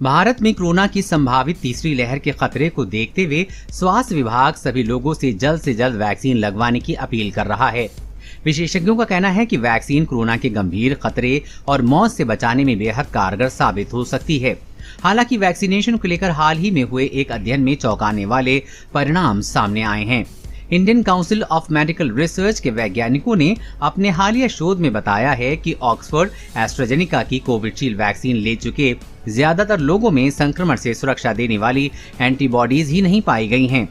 भारत में कोरोना की संभावित तीसरी लहर के खतरे को देखते हुए स्वास्थ्य विभाग सभी लोगों से जल्द वैक्सीन लगवाने की अपील कर रहा है। विशेषज्ञों का कहना है कि वैक्सीन कोरोना के गंभीर खतरे और मौत से बचाने में बेहद कारगर साबित हो सकती है। हालांकि वैक्सीनेशन को लेकर हाल ही में हुए एक अध्ययन में चौंकाने वाले परिणाम सामने आए हैं। Indian council of medical research के वैज्ञानिकों ने अपने हालिया शोध में बताया है कि ऑक्सफोर्ड एस्ट्राजेनेका की कोविशील्ड वैक्सीन ले चुके ज्यादातर लोगों में संक्रमण से सुरक्षा देने वाली एंटीबॉडीज ही नहीं पाई गई हैं।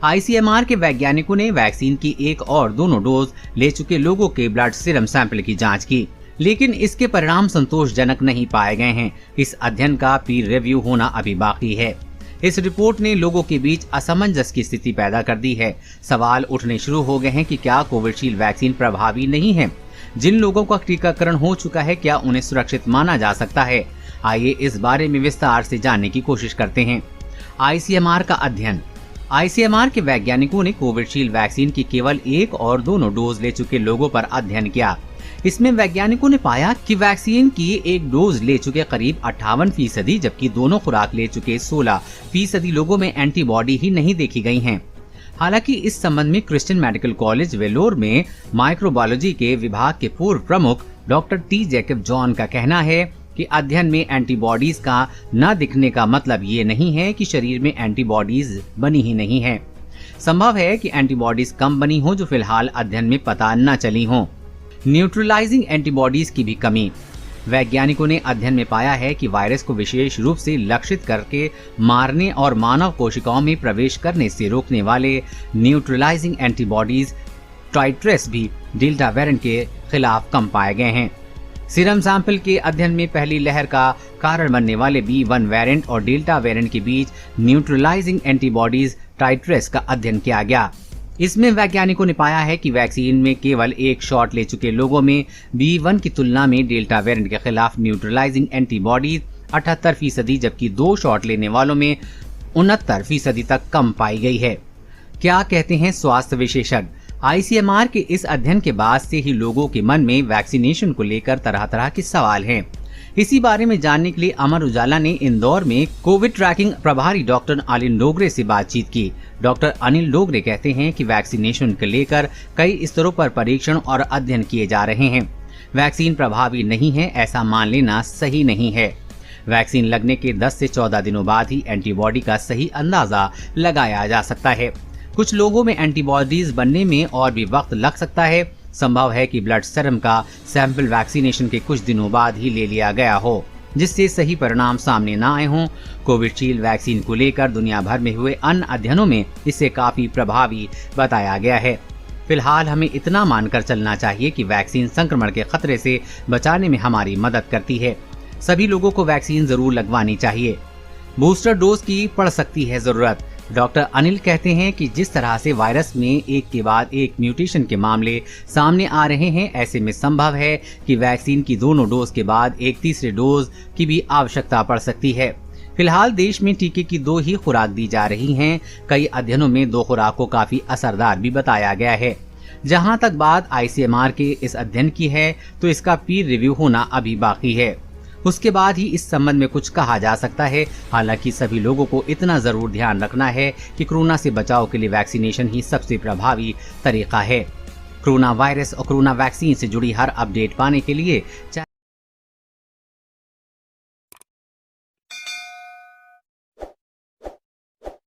आईसीएमआर के वैज्ञानिकों ने वैक्सीन की एक और दोनों डोज ले चुके लोगों के ब्लड सीरम सैंपल की जांच की, लेकिन इसके परिणाम संतोषजनक नहीं पाए गए हैं। इस अध्ययन का पीर रिव्यू होना अभी बाकी है। इस रिपोर्ट ने लोगों के बीच असमंजस की स्थिति पैदा कर दी है। सवाल उठने शुरू हो गए हैं कि क्या कोविशील्ड वैक्सीन प्रभावी नहीं है? जिन लोगों का टीकाकरण हो चुका है, क्या उन्हें सुरक्षित माना जा सकता है? आइए इस बारे में विस्तार से जानने की कोशिश करते हैं। आईसीएमआर का अध्ययन। आईसीएमआर के वैज्ञानिकों ने कोविशील्ड वैक्सीन की केवल एक और दोनों डोज ले चुके लोगों पर अध्ययन किया। इसमें वैज्ञानिकों ने पाया कि वैक्सीन की एक डोज ले चुके करीब 58%, जबकि दोनों खुराक ले चुके 16% लोगों में एंटीबॉडी ही नहीं देखी गई हैं। हालांकि इस संबंध में क्रिश्चियन मेडिकल कॉलेज वेलोर में माइक्रोबायोलॉजी के विभाग के पूर्व प्रमुख डॉक्टर टी जैकब जॉन का कहना है कि अध्ययन में एंटीबॉडीज का न दिखने का मतलब ये नहीं है कि शरीर में एंटीबॉडीज बनी ही नहीं है। संभव है कि एंटीबॉडीज कम बनी हो जो फिलहाल अध्ययन में पता न चली हो। न्यूट्रलाइजिंग एंटीबॉडीज की भी कमी। वैज्ञानिकों ने अध्ययन में पाया है कि वायरस को विशेष रूप से लक्षित करके मारने और मानव कोशिकाओं में प्रवेश करने से रोकने वाले न्यूट्रलाइजिंग एंटीबॉडीज टाइट्रेस भी डेल्टा वेरिएंट के खिलाफ कम पाए गए हैं। सीरम सैंपल के अध्ययन में पहली लहर का कारण बनने वाले B1 वेरिएंट और डेल्टा वेरिएंट के बीच न्यूट्रलाइजिंग एंटीबॉडीज टाइट्रेस का अध्ययन किया गया। इसमें वैज्ञानिकों ने पाया है कि वैक्सीन में केवल एक शॉट ले चुके लोगों में B1 की तुलना में डेल्टा वेरिएंट के खिलाफ न्यूट्रलाइजिंग एंटीबॉडीज 78%, जबकि 2 शॉट लेने वालों में 69% तक कम पाई गई है। क्या कहते हैं स्वास्थ्य विशेषज्ञ? आईसीएमआर के इस अध्ययन के बाद से ही लोगों के मन में वैक्सीनेशन को लेकर तरह तरह के सवाल हैं। इसी बारे में जानने के लिए अमर उजाला ने इंदौर में कोविड ट्रैकिंग प्रभारी डॉक्टर अनिल डोगरे से बातचीत की। डॉक्टर अनिल डोगरे कहते हैं कि वैक्सीनेशन को लेकर कई स्तरों पर परीक्षण और अध्ययन किए जा रहे हैं। वैक्सीन प्रभावी नहीं है ऐसा मान लेना सही नहीं है। वैक्सीन लगने के 10 से 14 दिनों बाद ही एंटीबॉडी का सही अंदाजा लगाया जा सकता है। कुछ लोगों में एंटीबॉडीज बनने में और भी वक्त लग सकता है। संभव है कि ब्लड सीरम का सैंपल वैक्सीनेशन के कुछ दिनों बाद ही ले लिया गया हो, जिससे सही परिणाम सामने न आए हों। कोविशील्ड वैक्सीन को लेकर दुनिया भर में हुए अन्य अध्ययनों में इसे काफी प्रभावी बताया गया है। फिलहाल हमें इतना मानकर चलना चाहिए कि वैक्सीन संक्रमण के खतरे से बचाने में हमारी मदद करती है। सभी लोगों को वैक्सीन जरूर लगवानी चाहिए। बूस्टर डोज की पड़ सकती है जरूरत। डॉक्टर अनिल कहते हैं कि जिस तरह से वायरस में एक के बाद एक म्यूटेशन के मामले सामने आ रहे हैं, ऐसे में संभव है कि वैक्सीन की दोनों डोज के बाद एक तीसरे डोज की भी आवश्यकता पड़ सकती है। फिलहाल देश में टीके की 2 ही खुराक दी जा रही हैं। कई अध्ययनों में 2 खुराक को काफी असरदार भी बताया गया है। जहां तक बात आईसीएमआर के इस अध्ययन की है, तो इसका पीर रिव्यू होना अभी बाकी है। उसके बाद ही इस संबंध में कुछ कहा जा सकता है। हालांकि सभी लोगों को इतना जरूर ध्यान रखना है कि कोरोना से बचाव के लिए वैक्सीनेशन ही सबसे प्रभावी तरीका है। कोरोना वायरस और कोरोना वैक्सीन से जुड़ी हर अपडेट पाने के लिए